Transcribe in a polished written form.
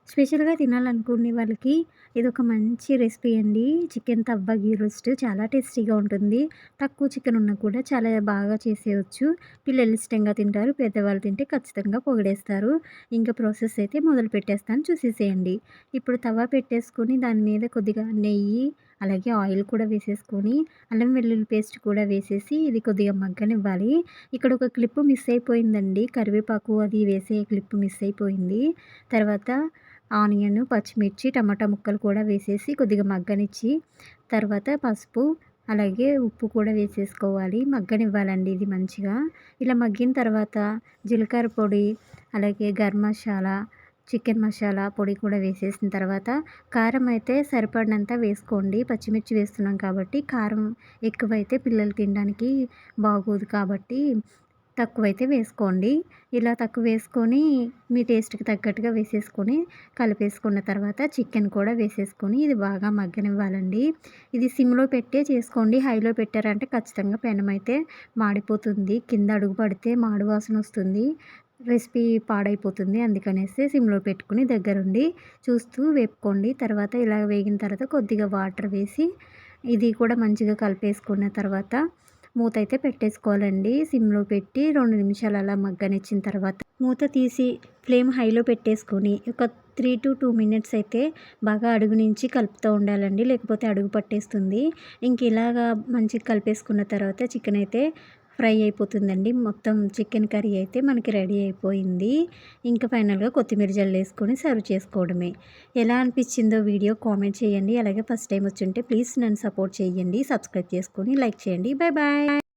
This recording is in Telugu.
స్పెషల్‌గా తినాలనుకునే వాళ్ళకి ఇదొక మంచి రెసిపీ అండి. చికెన్ తవ్వ గీ రోస్ట్ చాలా టేస్టీగా ఉంటుంది. తక్కువ చికెన్ ఉన్నా కూడా చాలా బాగా చేసేయొచ్చు. పిల్లలు ఇష్టంగా తింటారు. పెద్దవాళ్ళు తింటే ఖచ్చితంగా పొగిడేస్తారు. ఇంకా ప్రాసెస్ అయితే మొదలుపెట్టేస్తాను చూసేసేయండి. ఇప్పుడు తవా పెట్టేసుకొని దాని మీద కొద్దిగా నెయ్యి, అలాగే ఆయిల్ కూడా వేసేసుకొని అల్లం వెల్లుల్లి పేస్ట్ కూడా వేసేసి ఇది కొద్దిగా మగ్గనివ్వాలి. ఇక్కడ ఒక క్లిప్ మిస్ అయిపోయిందండి. కరివేపాకు అది వేసే క్లిప్ మిస్ అయిపోయింది. తర్వాత ఆనియన్, పచ్చిమిర్చి, టమాటా ముక్కలు కూడా వేసేసి కొద్దిగా మగ్గనిచ్చి, తర్వాత పసుపు, అలాగే ఉప్పు కూడా వేసేసుకోవాలి. మగ్గనివ్వాలండి ఇది మంచిగా. ఇలా మగ్గిన తర్వాత జీలకర్ర పొడి, అలాగే గరం మసాలా, చికెన్ మసాలా పొడి కూడా వేసేసిన తర్వాత కారం అయితే సరిపడినంత వేసుకోండి. పచ్చిమిర్చి వేస్తున్నాం కాబట్టి కారం ఎక్కువైతే పిల్లలు తినడానికి బాగోదు కాబట్టి తక్కువైతే వేసుకోండి. ఇలా తక్కువ వేసుకొని మీ టేస్ట్‌కి తగ్గట్టుగా వేసేసుకొని కలిపేసుకున్న తర్వాత చికెన్ కూడా వేసేసుకొని ఇది బాగా మగ్గనివ్వాలండి. ఇది సిమ్‌లో పెట్టే చేసుకోండి. హైలో పెట్టారంటే ఖచ్చితంగా పెనమైతే మాడిపోతుంది. కింద అడుగు పడితే మాడు వాసనొస్తుంది. రెసిపీ పాడైపోతుంది. అందుకనేసి సిమ్‌లో పెట్టుకొని దగ్గరుండి చూస్తూ వేపుకోండి. తర్వాత ఇలా వేగిన తర్వాత కొద్దిగా వాటర్ వేసి ఇది కూడా మంచిగా కలిపేసుకున్న తర్వాత మూతైతే పెట్టేసుకోవాలండి. సిమ్‌లో పెట్టి 2 నిమిషాలు అలా మగ్గనిచ్చిన తర్వాత మూత తీసి ఫ్లేమ్ హైలో పెట్టేసుకొని ఒక 3-2 మినిట్స్ అయితే బాగా అడుగు నుంచి కలుపుతూ ఉండాలండి. లేకపోతే అడుగు పట్టేస్తుంది. ఇంక ఇలాగా మంచిగా కలిపేసుకున్న తర్వాత చికెన్ అయితే ఫ్రై అయిపోతుందండి. మొత్తం చికెన్ కర్రీ అయితే మనకి రెడీ అయిపోయింది. ఇంకా ఫైనల్‌గా కొత్తిమీర జల్లేసుకొని సర్వ్ చేసుకోవడమే. ఎలా అనిపించిందో వీడియో కామెంట్ చేయండి. అలాగే ఫస్ట్ టైమ్ వచ్చుంటే ప్లీజ్ నన్ను సపోర్ట్ చేయండి. సబ్స్క్రైబ్ చేసుకొని లైక్ చేయండి. Bye bye.